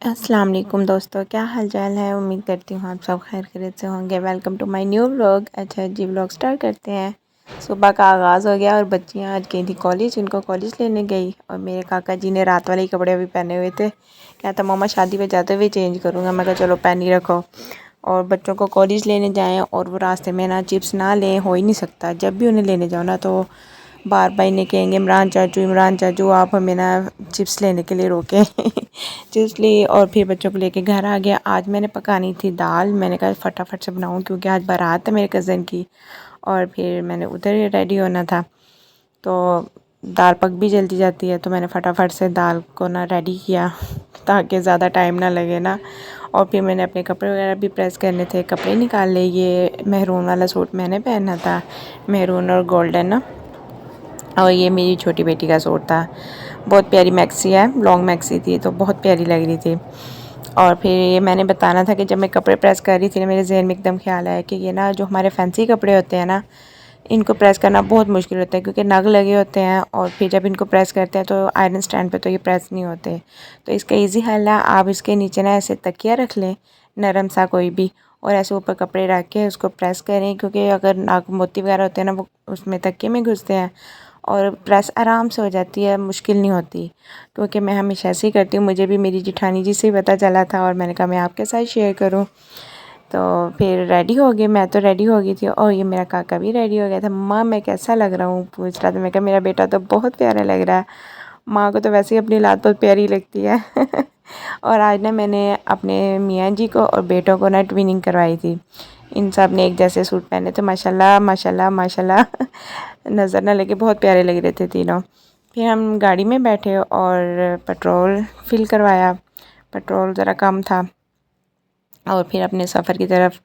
अस्सलाम वालेकुम दोस्तों, क्या हाल चाल है। उम्मीद करती हूँ आप सब खैर खैरियत से होंगे। Welcome to my new vlog. अच्छा जी, व्लॉग स्टार्ट करते हैं। सुबह का आगाज़ हो गया और बच्चियाँ आज गई थी कॉलेज, इनको कॉलेज लेने गई। और मेरे काका जी ने रात वाले ही कपड़े अभी पहने हुए थे। कहता मम्मा शादी पे जाते हुए चेंज करूँगा। मैं कहा चलो पहन ही रखो। और बच्चों को कॉलेज लेने जाएँ और वो रास्ते में ना चिप्स ना लें, हो ही नहीं सकता। जब भी उन्हें लेने जाओ ना तो बार बार इन्हें कहेंगे इमरान चाचू आप हमें ना चिप्स लेने के लिए रोकें। चिप्स ली और फिर बच्चों को लेके घर आ गया। आज मैंने पकानी थी दाल। मैंने कहा फटाफट से बनाऊँ क्योंकि आज बारात है मेरे कज़न की। और फिर मैंने उधर ही रेडी होना था, तो दाल पक भी जल्दी जाती है। तो मैंने फटाफट से दाल को ना रेडी किया ताकि ज़्यादा टाइम ना लगे ना। और फिर मैंने अपने कपड़े वगैरह भी प्रेस करने थे, कपड़े निकाल ले। ये मेहरून वाला सूट मैंने पहना था, मेहरून और गोल्डन ना। और ये मेरी छोटी बेटी का सूट था। बहुत प्यारी मैक्सी है, लॉन्ग मैक्सी थी तो बहुत प्यारी लग रही थी। और फिर ये मैंने बताना था कि जब मैं कपड़े प्रेस कर रही थी ना, मेरे जहन में एकदम ख्याल आया कि ये ना जो हमारे फैंसी कपड़े होते हैं ना, इनको प्रेस करना बहुत मुश्किल होता है क्योंकि नग लगे होते हैं। और फिर जब इनको प्रेस करते हैं तो आयरन स्टैंड पे तो ये प्रेस नहीं होते। तो इसका इजी हल है, आप इसके नीचे ना ऐसे तकिया रख लें, नरम सा कोई भी, और ऐसे ऊपर कपड़े रख के उसको प्रेस करें। क्योंकि अगर नाक मोती वगैरह होते हैं ना, वो उसमें तकिए में घुसते हैं। और प्रेस आराम से हो जाती है, मुश्किल नहीं होती। क्योंकि मैं हमेशा ऐसे ही करती हूँ, मुझे भी मेरी जेठानी जी से ही पता चला था और मैंने कहा मैं आपके साथ शेयर करूँ। तो फिर रेडी हो गए, मैं तो रेडी हो गई थी और ये मेरा काका भी रेडी हो गया था। मम्मा मैं कैसा लग रहा हूँ पूछ रहा था। मैं कहा मेरा बेटा तो बहुत प्यारा लग रहा है। माँ को तो वैसे ही अपनी लात बहुत प्यारी लगती है। और आज ना मैंने अपने मियाँ जी को और बेटों को ना ट्विनिंग करवाई थी। इन सब ने एक जैसे सूट पहने थे, माशाल्लाह माशाल्लाह माशाल्लाह। नज़र ना लगे, बहुत प्यारे लग रहे थे तीनों। फिर हम गाड़ी में बैठे और पेट्रोल फिल करवाया। पेट्रोल ज़रा कम था और फिर अपने सफ़र की तरफ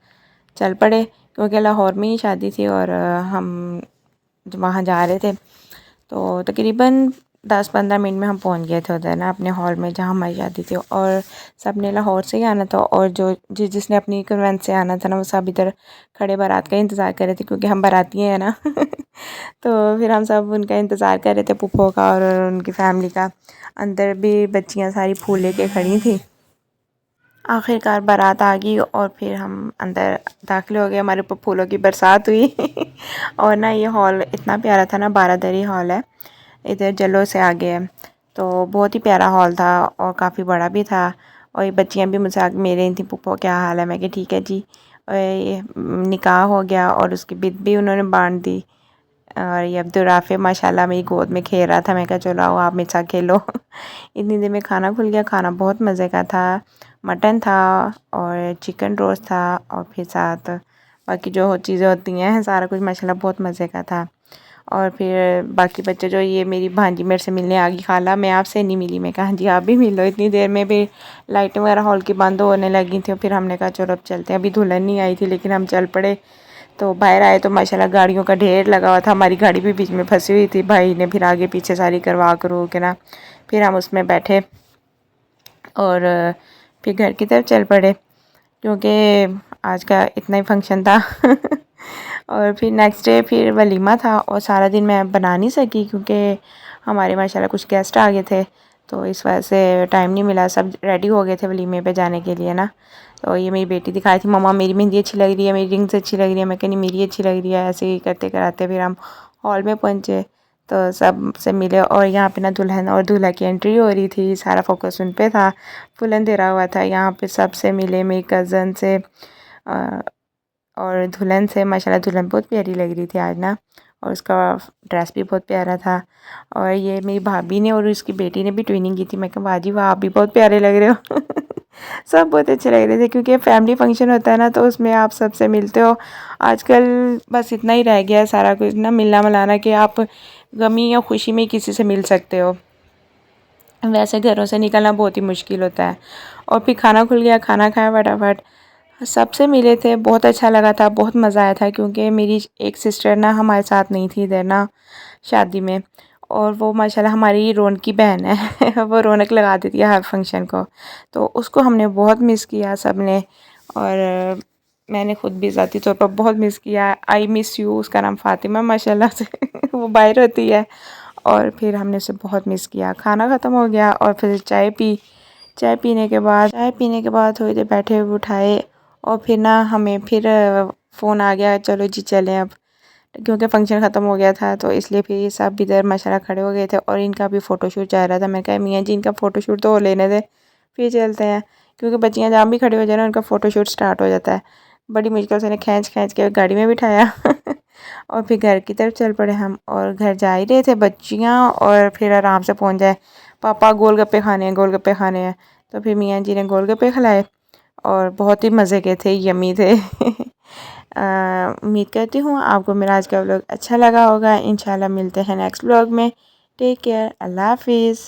चल पड़े क्योंकि लाहौर में ही शादी थी और हम वहाँ जा रहे थे। तो तकरीबन 10-15 मिनट में हम पहुँच गए थे उधर ना अपने हॉल में जहाँ हमारी शादी थी। और सब ने लाहौर से ही आना था और जो जिसने अपनी कन्वेंस से आना था ना, वो सब इधर खड़े बारात का इंतज़ार कर रहे थे क्योंकि हम बाराती हैं ना। तो फिर हम सब उनका इंतज़ार कर रहे थे, पुप्पो का और उनकी फैमिली का। अंदर भी बच्चियाँ सारी फूल लेके खड़ी थी। आखिरकार बारात आ गई और फिर हम अंदर दाखिल हो गए, हमारे ऊपर फूलों की बरसात हुई। और ना ये हॉल इतना प्यारा था ना, बारादरी हॉल है, इधर जलो से आगे है। तो बहुत ही प्यारा हॉल था और काफ़ी बड़ा भी था। और ये बच्चियाँ भी मुझसे आके मिल रही थी, पुप्पो क्या हाल है। मैं कि ठीक है जी। और ये निकाह हो गया और उसकी बिद भी उन्होंने बांध दी। और ये अब्दुर्राफ़े माशाल्लाह मेरी गोद में खेल रहा था। मैं कहा चलो आओ आप मेरे साथ खेलो। इतनी देर में खाना खुल गया। खाना बहुत मज़े का था, मटन था और चिकन रोस्ट था और फिर साथ बाकी जो चीज़ें होती हैं, सारा कुछ माशाल्लाह बहुत मज़े का था। और फिर बाकी बच्चे जो, ये मेरी भांजी मेरे से मिलने आ गई, खाला मैं आपसे नहीं मिली। मैं कहा हाँ जी आप भी मिलो। इतनी देर में भी लाइटें वगैरह हॉल की बंद होने लगी थी। फिर हमने कहा चलो अब चलते हैं। अभी दुल्हन नहीं आई थी लेकिन हम चल पड़े। तो बाहर आए तो माशाल्लाह गाड़ियों का ढेर लगा हुआ था। हमारी गाड़ी भी बीच में फंसी हुई थी, भाई ने फिर आगे पीछे सारी करवा करो के ना, फिर हम उसमें बैठे और फिर घर की तरफ चल पड़े क्योंकि आज का इतना ही फंक्शन था। और फिर नेक्स्ट डे फिर वलीमा था और सारा दिन मैं बना नहीं सकी क्योंकि हमारे माशाल्लाह कुछ गेस्ट आ गए थे। तो इस वजह से टाइम नहीं मिला। सब रेडी हो गए थे वलीमे पे जाने के लिए ना। तो ये मेरी बेटी दिखाई थी, मम्मा मेरी मेहंदी अच्छी लग रही है, मेरी रिंग्स अच्छी लग रही है। मैं कहीं मेरी अच्छी लग रही है। ऐसे ही करते कराते फिर हम हॉल में पहुँचे तो सब से मिले। और यहाँ पे ना दुल्हन और दूल्हा की एंट्री हो रही थी, सारा फोकस उन पे था, फुल अंधेरा हुआ था। यहाँ पे सबसे मिले, मेरी कज़न से और दुल्हन से। माशाल्लाह दुल्हन बहुत प्यारी लग रही थी आज ना, और उसका ड्रेस भी बहुत प्यारा था। और ये मेरी भाभी ने और उसकी बेटी ने भी ट्विनिंग की थी। मैं कहा वाह जी वाह, आप भी बहुत प्यारे लग रहे हो। सब बहुत अच्छे लग रहे थे क्योंकि फैमिली फंक्शन होता है ना, तो उसमें आप सबसे मिलते हो। आजकल बस इतना ही रह गया है सारा कुछ ना, मिलना मिलाना, कि आप गमी या खुशी में किसी से मिल सकते हो। वैसे घरों से निकलना बहुत ही मुश्किल होता है। और फिर खाना खुल गया, खाना खाया फटाफट, सबसे मिले थे, बहुत अच्छा लगा था, बहुत मज़ा आया था। क्योंकि मेरी एक सिस्टर ना हमारे साथ नहीं थी इधर ना शादी में, और वो माशाल्लाह हमारी रौनक की बहन है। वो रौनक लगा देती है हर फंक्शन को। तो उसको हमने बहुत मिस किया सब ने। और मैंने खुद भी ज़ाती तौर पर बहुत मिस किया। आई मिस यू, उसका नाम फ़ातिमा माशाल्लाह से। वो बाहर होती है। और फिर हमने उसे बहुत मिस किया। खाना ख़त्म हो गया और फिर चाय पी। चाय पीने के बाद थोड़ी देर बैठे उठाए और फिर ना हमें फिर फ़ोन आ गया, चलो जी चलें अब, क्योंकि फ़ंक्शन ख़त्म हो गया था तो इसलिए फिर ये सब इधर माशाल्लाह खड़े हो गए थे और इनका भी फ़ोटोशूट जा रहा था। मैंने कहा मियाँ जी इनका फ़ोटोशूट तो लेने दें फिर चलते हैं, क्योंकि बच्चियाँ जहाँ भी खड़ी हो जाए ना उनका फ़ोटोशूट स्टार्ट हो जाता है। बड़ी मुश्किल से इन्हें खींच के गाड़ी में बिठाया और फिर घर की तरफ चल पड़े हम, और घर जा ही रहे थे बच्चियाँ और फिर आराम से पहुँच जाए। पापा गोलगप्पे खाने हैं, गोलगप्पे खाने हैं, तो फिर मियाँ जी ने गोलगप्पे खिलाए और बहुत ही मज़े के थे, यम्मी थे। उम्मीद करती हूँ आपको मेरा आज का व्लॉग अच्छा लगा होगा। इंशाल्लाह मिलते हैं नेक्स्ट व्लॉग में। टेक केयर, अल्लाह हाफिज़।